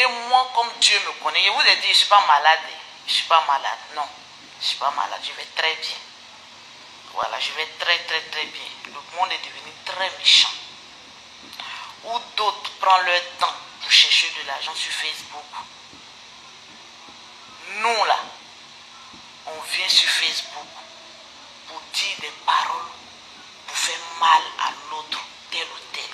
Et moi, comme Dieu me connaît, je vous ai dit, je ne suis pas malade. Je ne suis pas malade. Non, je ne suis pas malade. Je vais très bien. Voilà, je vais très bien. Le monde est devenu très méchant. Ou d'autres prennent leur temps pour chercher de l'argent sur Facebook. Nous là, on vient sur Facebook pour dire des paroles, pour faire mal à l'autre, tel ou tel.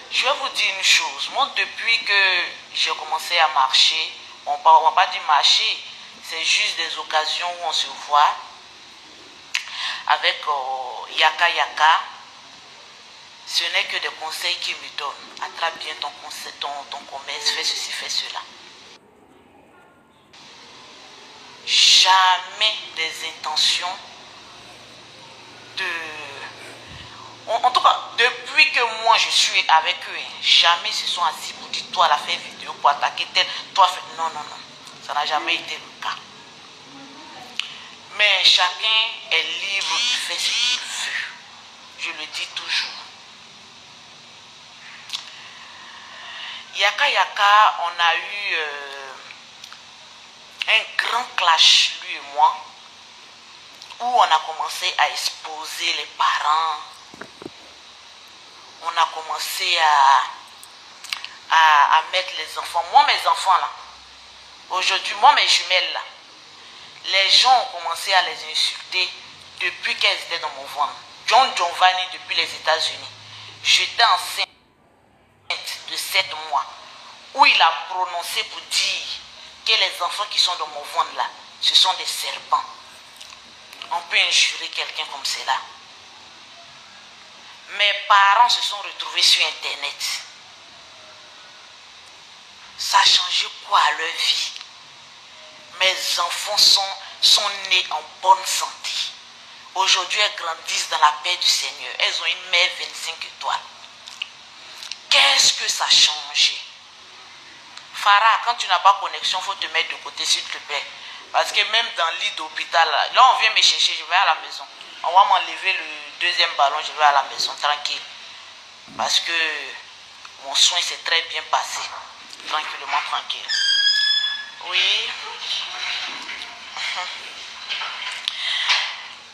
Je vais vous dire une chose. Moi, depuis que j'ai commencé à marcher, on ne va pas dire marcher, c'est juste des occasions où on se voit avec Yaka Yaka. Ce n'est que des conseils qu'il me donne. Attrape bien ton commerce, fais ceci, fais cela. Jamais des intentions de... En tout cas, depuis que moi je suis avec eux, jamais ils se sont assis pour dire toi la faire vidéo pour attaquer tel, toi fait... Non, non, non. Ça n'a jamais été le cas. Mais chacun est libre de faire ce qu'il veut. Je le dis toujours. Yaka Yaka, on a eu un grand clash, lui et moi, où on a commencé à exposer les parents. On a commencé à mettre les enfants. Moi, mes enfants là, aujourd'hui, moi, mes jumelles là, les gens ont commencé à les insulter depuis qu'elles étaient dans mon ventre. John Giovanni depuis les États-Unis. J'étais enceinte de 7 mois, où il a prononcé pour dire que les enfants qui sont dans mon ventre là, ce sont des serpents. On peut injurer quelqu'un comme cela. Mes parents se sont retrouvés sur Internet. Ça a changé quoi à leur vie? Mes enfants sont nés en bonne santé. Aujourd'hui, elles grandissent dans la paix du Seigneur. Elles ont une mère 25 étoiles. Qu'est-ce que ça a changé? Farah, quand tu n'as pas connexion, il faut te mettre de côté, s'il te plaît. Parce que même dans le lit d'hôpital, là, on vient me chercher, je vais à la maison. On va m'enlever le deuxième ballon, je vais à la maison, tranquille. Parce que mon soin s'est très bien passé. Tranquillement, tranquille. Oui.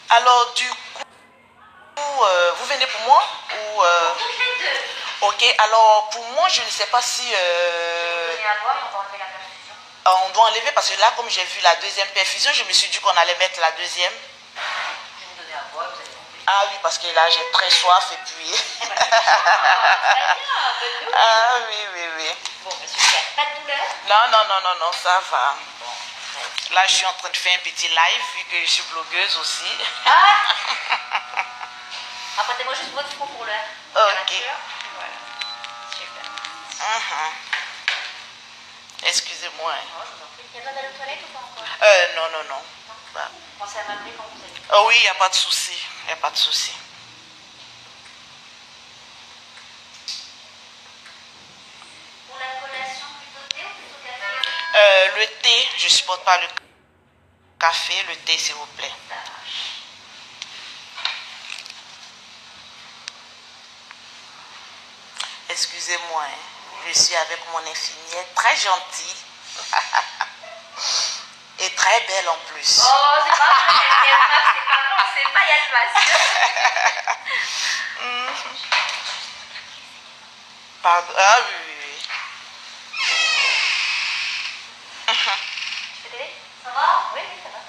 Alors, du coup, vous venez pour moi ou ok, alors pour moi, je ne sais pas si... on doit enlever parce que là, comme j'ai vu la deuxième perfusion, je me suis dit qu'on allait mettre la deuxième. Ah oui, parce que là, j'ai très soif et puis... Ah oui. Bon, super. Pas de douleur? Non, ça va. Là, je suis en train de faire un petit live, vu que je suis blogueuse aussi. Apportez-moi juste votre front pour l'heure. Ok. Voilà. Super. Excusez-moi. Non, je vous en prie. Il y a besoin d'aller aux toilettes ou pas encore? Non. Bah. Pensez à m'appeler quand vous allez. Oh oui, il n'y a pas de souci. Il n'y a pas de souci. Pour la collation, plutôt thé ou plutôt café? Le thé, je ne supporte pas le café. Le thé, s'il vous plaît. Ça marche. Excusez-moi, je suis avec mon infirmière, très gentille. Et très belle en plus. Oh, c'est pas vrai, c'est pas, il y a de Pardon. Ah oui. Je peux t'aider? Ça va? Oui, ça va.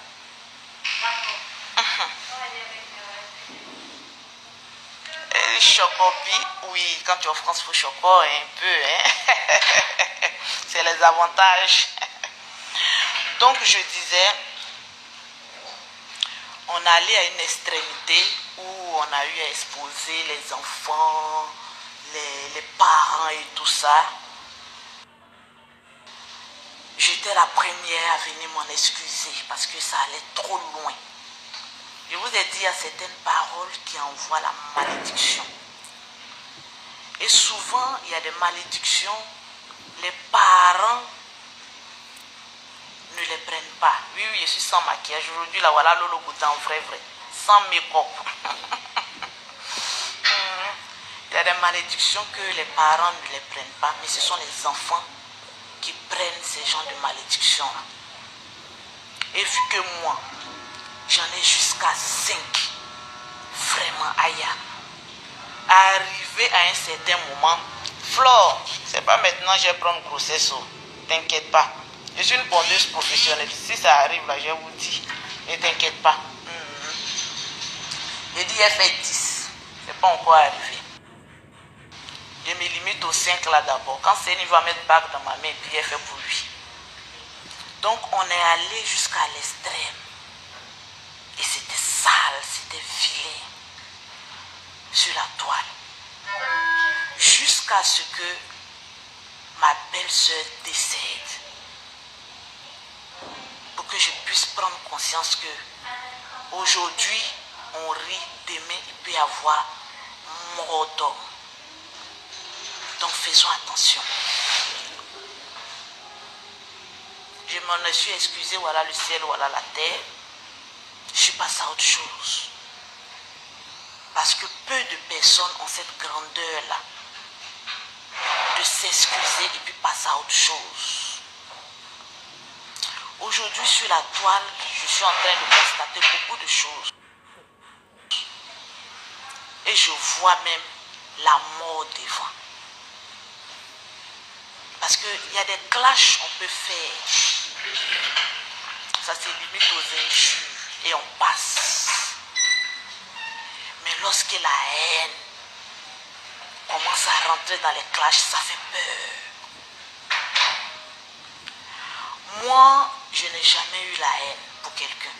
Chocobi, oui, quand tu es en France, il faut choco un peu. Hein? C'est les avantages. Donc, je disais, on allait à une extrémité où on a eu à exposer les enfants, les parents et tout ça. J'étais la première à venir m'en excuser parce que ça allait trop loin. Je vous ai dit, il y a certaines paroles qui envoient la malédiction. Et souvent, il y a des malédictions, les parents ne les prennent pas. Oui, je suis sans maquillage. Aujourd'hui, là, voilà, Lolo Boutin, vrai. Sans make-up. Il y a des malédictions que les parents ne les prennent pas, mais ce sont les enfants qui prennent ces genres de malédictions. Et vu que moi, j'en ai jusqu'à 5, vraiment, aïe, arrivé à un certain moment, Flore, c'est pas maintenant je vais prendre grossesse, t'inquiète pas. Je suis une pondeuse professionnelle. Si ça arrive là, je vous dis, ne t'inquiète pas. Je dis, elle fait 10, c'est pas encore arrivé. Je me limite aux 5 là d'abord. Quand Céline va mettre bague dans ma main, puis elle fait pour lui. Donc on est allé jusqu'à l'extrême. Et c'était sale, c'était filé sur la toile. Jusqu'à ce que ma belle-sœur décède. Pour que je puisse prendre conscience que aujourd'hui on rit, demain il peut y avoir mort d'homme. Donc faisons attention. Je m'en suis excusé, voilà le ciel, voilà la terre. Je suis passé à autre chose. Parce que peu de personnes ont cette grandeur-là de s'excuser et puis passer à autre chose. Aujourd'hui, sur la toile, je suis en train de constater beaucoup de choses. Et je vois même la mort devant. Parce qu'il y a des clashs qu'on peut faire. Ça se limite aux injures et on passe. Mais lorsque la haine commence à rentrer dans les clashs, ça fait peur. Moi, je n'ai jamais eu la haine pour quelqu'un.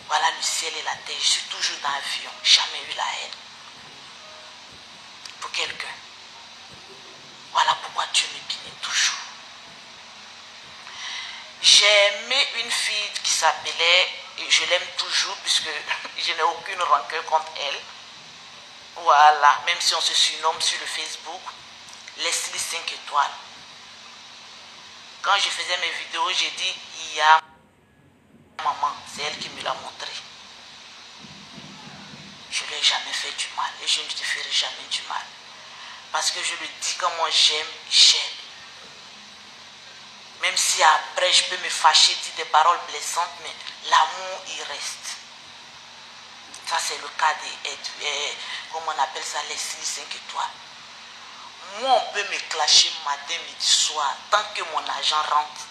Voilà le ciel et la terre. Je suis toujours dans l'avion. Jamais eu la haine pour quelqu'un. Voilà pourquoi Dieu me bénit toujours. J'ai aimé une fille qui s'appelait, et je l'aime toujours puisque je n'ai aucune rancœur contre elle. Voilà, même si on se surnomme sur le Facebook, Leslie 5 étoiles. Quand je faisais mes vidéos, j'ai dit, il y a maman, c'est elle qui me l'a montré. Je ne lui ai jamais fait du mal et je ne te ferai jamais du mal. Parce que je le dis, quand moi j'aime, j'aime. Même si après je peux me fâcher, dire des paroles blessantes, mais l'amour il reste. Ça c'est le cas des, comment on appelle ça, Leslie 5 étoiles. Moi on peut me clasher matin, midi, soir, tant que mon argent rentre,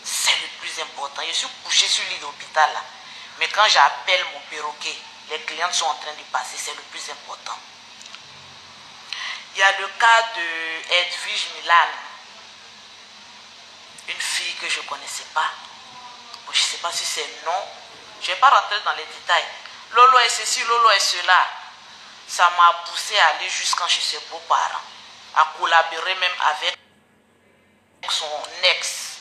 c'est le plus important. Je suis couché sur l'île d'hôpital là, mais quand j'appelle mon perroquet, les clients sont en train de passer, c'est le plus important. Il y a le cas de Edwige Milan, une fille que je ne connaissais pas. Je ne sais pas si c'est non. Je ne vais pas rentrer dans les détails. Lolo est ceci, Lolo est cela. Ça m'a poussé à aller jusqu'à chez ses beaux-parents, à collaborer même avec son ex,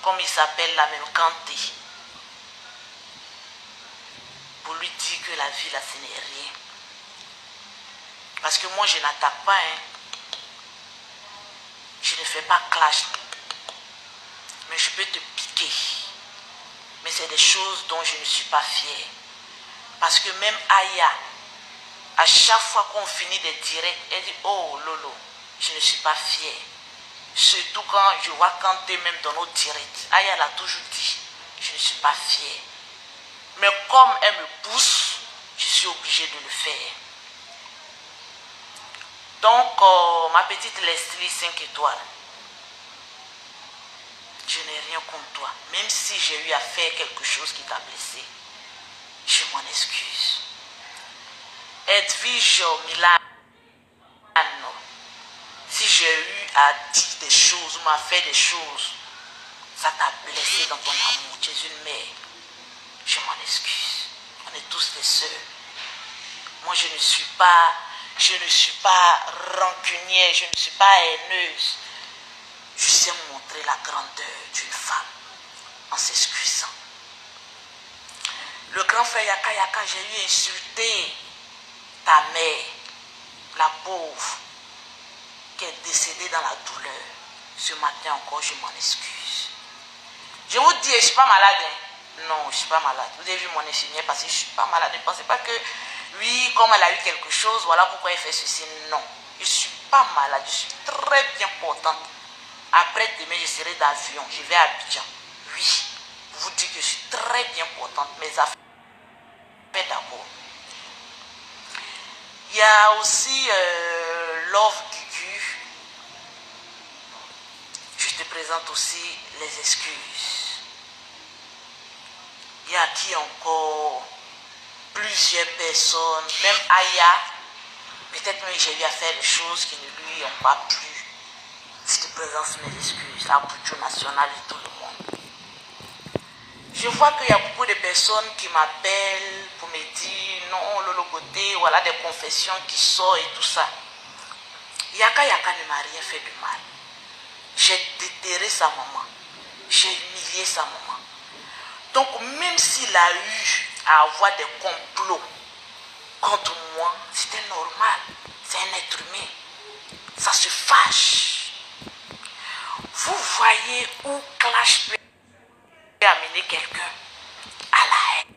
comme il s'appelle la même, Kanté, pour lui dire que la vie là, ce n'est rien. Parce que moi, je n'attaque pas. Je ne fais pas clash. Mais je peux te piquer. Mais c'est des choses dont je ne suis pas fière. Parce que même Aya, à chaque fois qu'on finit des directs, elle dit, oh Lolo, je ne suis pas fière. Surtout quand je vois Kanté même dans nos directs. Aya l'a toujours dit, je ne suis pas fière. Mais comme elle me pousse, je suis obligée de le faire. Donc, ma petite Leslie 5 étoiles, je n'ai rien contre toi. Même si j'ai eu à faire quelque chose qui t'a blessé, je m'en excuse. Edwige Milan, si j'ai eu à dire des choses ou à faire des choses, ça t'a blessé dans ton amour. Tu es une mère. Je m'en excuse. On est tous des sœurs. Moi, je ne suis pas rancunière, je ne suis pas haineuse. Je sais montrer la grandeur d'une femme en s'excusant. Le grand frère Yaka Yaka, j'ai eu insulté ta mère, la pauvre, qui est décédée dans la douleur. Ce matin encore, je m'en excuse. Je vous dis, je ne suis pas malade. Non, je ne suis pas malade. Vous avez vu mon infirmière parce que je ne suis pas malade. Ne pensez pas que Oui, comme elle a eu quelque chose, voilà pourquoi elle fait ceci. Non, je ne suis pas malade, je suis très bien portante. Après demain, je serai d'avion, je vais à Abidjan. Oui, je vous dis que je suis très bien portante. Mes affaires d'abord. Il y a aussi Love Gugu. Je te présente aussi les excuses. Il y a qui encore? Plusieurs personnes, même Aya, peut-être même j'ai eu à faire des choses qui ne lui ont pas plu. Je te présente mes excuses à Boudjou National et tout le monde. Je vois qu'il y a beaucoup de personnes qui m'appellent pour me dire non, Lolo Côté, voilà des confessions qui sortent et tout ça. Yaka ne m'a rien fait de mal. J'ai déterré sa maman. J'ai humilié sa maman. Donc même s'il a eu à avoir des complots contre moi, c'était normal. C'est un être humain. Ça se fâche. Vous voyez où clash peut amener quelqu'un à la haine.